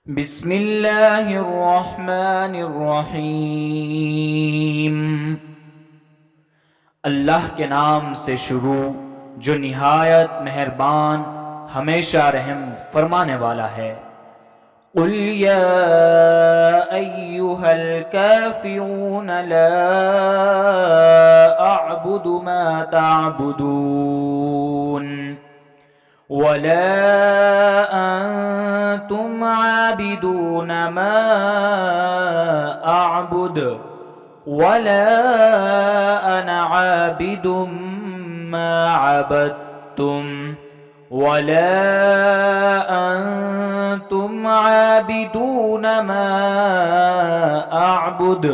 بسم اللہ الرحمن الرحیم۔ اللہ کے نام سے شروع جو نہایت مہربان ہمیشہ رحم فرمانے والا ہے۔ قل یا ایھا الکافرون لا اعبد ما تعبدون ولا انتم عابدون ما اعبد ولا انا عابد ما عبدتم ولا انتم عابدون ما اعبد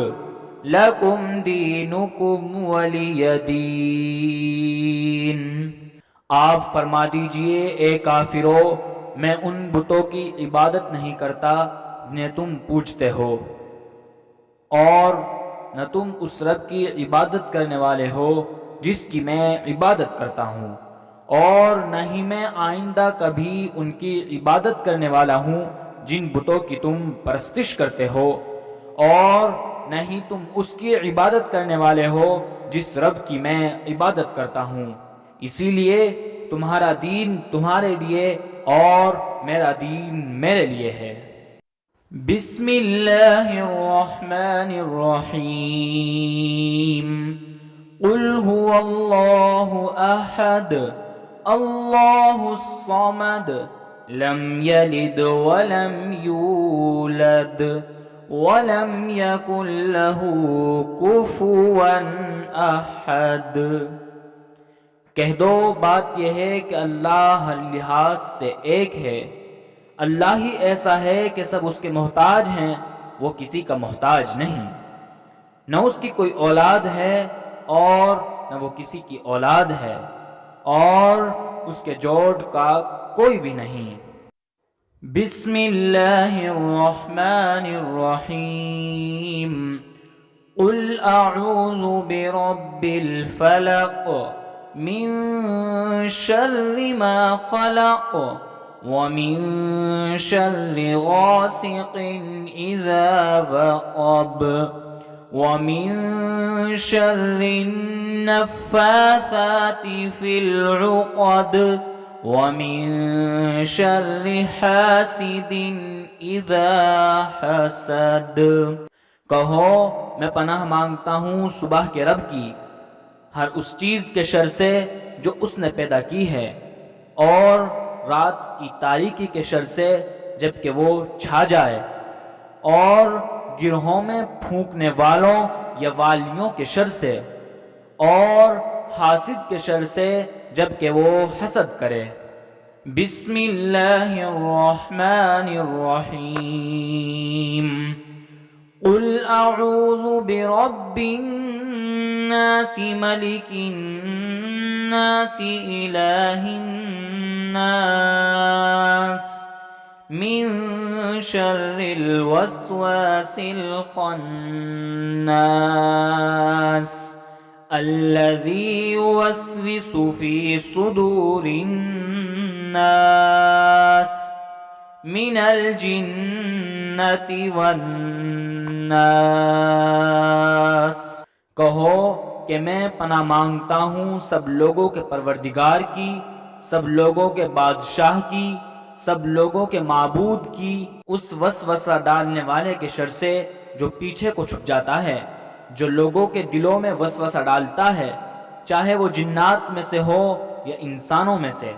لکم دینکم ولی دین۔ آپ فرما دیجئے اے کافرو، میں ان بتوں کی عبادت نہیں کرتا جنہیں تم پوجتے ہو، اور نہ تم اس رب کی عبادت کرنے والے ہو جس کی میں عبادت کرتا ہوں، اور نہ ہی میں آئندہ کبھی ان کی عبادت کرنے والا ہوں جن بتوں کی تم پرستش کرتے ہو، اور نہ ہی تم اس کی عبادت کرنے والے ہو جس رب کی میں عبادت کرتا ہوں۔ اسی لیے تمہارا دین تمہارے لیے اور میرا دین میرے لیے ہے۔ بسم اللہ الرحمن الرحیم۔ قل هو اللہ احد اللہ الصمد لم یلد ولم یولد ولم یکن لہ کفوا احد۔ کہہ دو بات یہ ہے کہ اللہ ہر لحاظ سے ایک ہے، اللہ ہی ایسا ہے کہ سب اس کے محتاج ہیں، وہ کسی کا محتاج نہیں، نہ اس کی کوئی اولاد ہے اور نہ وہ کسی کی اولاد ہے، اور اس کے جوڑ کا کوئی بھی نہیں۔ بسم اللہ الرحمن الرحیم۔ قل اعوذ برب الفلق من شر ما خلق ومن شر غاسق اذا وقب ومن شر النفاثات في العقد ومن شر حاسد اذا حسد۔ کہو میں پناہ مانگتا ہوں صبح کے رب کی، ہر اس چیز کے شر سے جو اس نے پیدا کی ہے، اور رات کی تاریکی کے شر سے جب کہ وہ چھا جائے، اور گرہوں میں پھونکنے والوں یا والیوں کے شر سے، اور حاسد کے شر سے جب کہ وہ حسد کرے۔ بسم اللہ الرحمن الرحیم۔ قل اعوذ برب الناس ملک الناس الہ الناس من شر الوسواس الخناس الذي يوسوس في صدور الناس من الجنة والناس۔ کہو کہ میں پناہ مانگتا ہوں سب لوگوں کے پروردگار کی، سب لوگوں کے بادشاہ کی، سب لوگوں کے معبود کی، اس وسوسہ ڈالنے والے کے شر سے جو پیچھے کو چھپ جاتا ہے، جو لوگوں کے دلوں میں وسوسہ ڈالتا ہے، چاہے وہ جنات میں سے ہو یا انسانوں میں سے۔